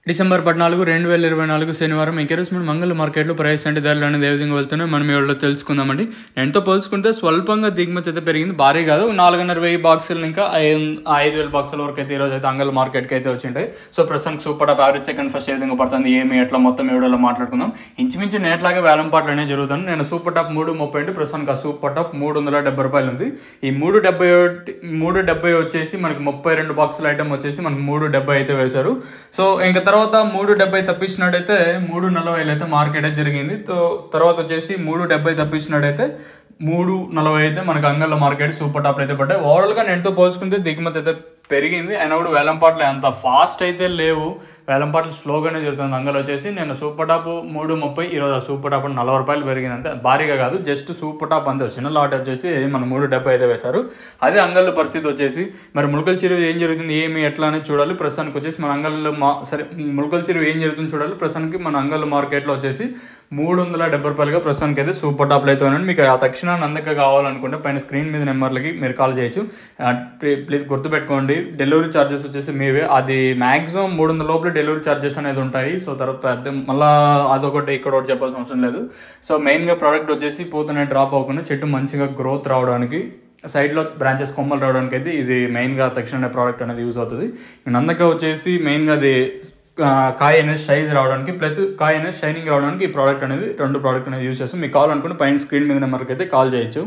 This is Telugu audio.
డిసెంబర్ 14, 2024 శనివారం ఎంకరేజ్మెంట్ మంగళ మార్కెట్లో ప్రైస్ అంటే ధరలు అనేది ఏ విధంగా వెళ్తున్నాయి మనం ఇవాళ తెలుసుకుందామండి. ఎంతో పోల్చుకుంటే స్వల్పంగా దిగుమతి అయితే పెరిగింది, భారీ కాదు. 4,500 బాక్సులు ఇంకా 5,000 బాక్సుల వరకు అయితే ఈరోజు అయితే అంగళ మార్కెట్కి అయితే వచ్చింటాయి. సో ప్రస్తుతానికి super top average second first ఏ విధంగా పడుతుంది ఏమి ఎట్లా మొత్తం వీడియోలో మాట్లాడుకుందాం. ఇంచుమించు నేట్లాగే వేలం పాటలు అనేవి జరుగుతుంది. నేను సూపర్ టాప్ 330 అంటే ప్రస్తుతానికి ఆ సూపర్ టాప్ 370 రూపాయలు ఉంది. ఈ 370 వచ్చేసి మనకి 32 బాక్సుల ఐటమ్ వచ్చేసి మనకి 370 అయితే వేశారు. సో ఇంకా తర్వాత 370 తప్పించినట్టయితే 340 అయితే మార్కెట్ అయితే జరిగింది. తర్వాత వచ్చేసి 370 తప్పించినట్టయితే 340 అయితే మనకు అంగళ్ళ మార్కెట్ సూపర్ టాప్ అయితే పడ్డాయి. ఓవరాల్గా నేటితో పోల్చుకుంటే దిగుమతి అయితే పెరిగింది. అయినా కూడా వేలంపాట్లు అంత ఫాస్ట్ అయితే లేవు, వేలంపాట్లు స్లోగానే జరుగుతుంది. అంగల్ వచ్చేసి నేను సూపర్ టాప్ 330, ఈరోజు సూపర్ టాప్ 40 రూపాయలు పెరిగింది అంతే, భారీగా కాదు, జస్ట్ సూపర్ టాప్ అంతే. చిన్న లాట్ వచ్చేసి మన 370 అయితే వేశారు. అదే అంగళ్ళ పరిస్థితి వచ్చేసి మరి ములకల చెరువు ఏం జరుగుతుంది ఏమి ఎట్లా అనేది చూడాలి. ప్రస్తుతానికి వచ్చేసి మన అంగళ్ళు ములకల చెరువు ఏం జరుగుతుంది చూడాలి. ప్రస్తుతానికి మన అంగళ్ళ మార్కెట్లో వచ్చేసి 370 రూపాయలుగా ప్రస్తుతానికి అయితే సూపర్ టాప్లో అయితే ఉన్నాను. మీకు ఆ తక్షణాన్ని అందక కావాలనుకుంటే పైన స్క్రీన్ మీద నెంబర్లకి మీరు కాల్ చేయొచ్చు. ప్లీజ్ గుర్తుపెట్టుకోండి, డెలివరీ ఛార్జెస్ వచ్చేసి మీవే. అది మ్యాక్సిమం 300 లోపల డెలివరీ ఛార్జెస్ అనేది ఉంటాయి. సో తర్వాత మళ్ళీ అదొకటి ఇక్కడ ఒకటి చెప్పాల్సిన అవసరం లేదు. సో మెయిన్గా ప్రోడక్ట్ వచ్చేసి పూతనే డ్రాప్ అవ్వకుండా చెట్టు మంచిగా గ్రోత్ రావడానికి, సైడ్లో బ్రాంచెస్ కొమ్మలు రావడానికి అయితే ఇది మెయిన్గా తక్షణ ప్రోడక్ట్ అనేది యూజ్ అవుతుంది. నందక వచ్చేసి మెయిన్గా అది కాయ అనేది సైజ్ రావడానికి ప్లస్ కాయ అనేది షైనింగ్ రావడానికి ఈ ప్రోడక్ట్ అనేది 2 ప్రోడక్ట్ అనేది యూజ్ చేస్తాం. మీకు కావాలనుకుంటే పైన స్క్రీన్ మీద నెంబర్కి అయితే కాల్ చేయొచ్చు.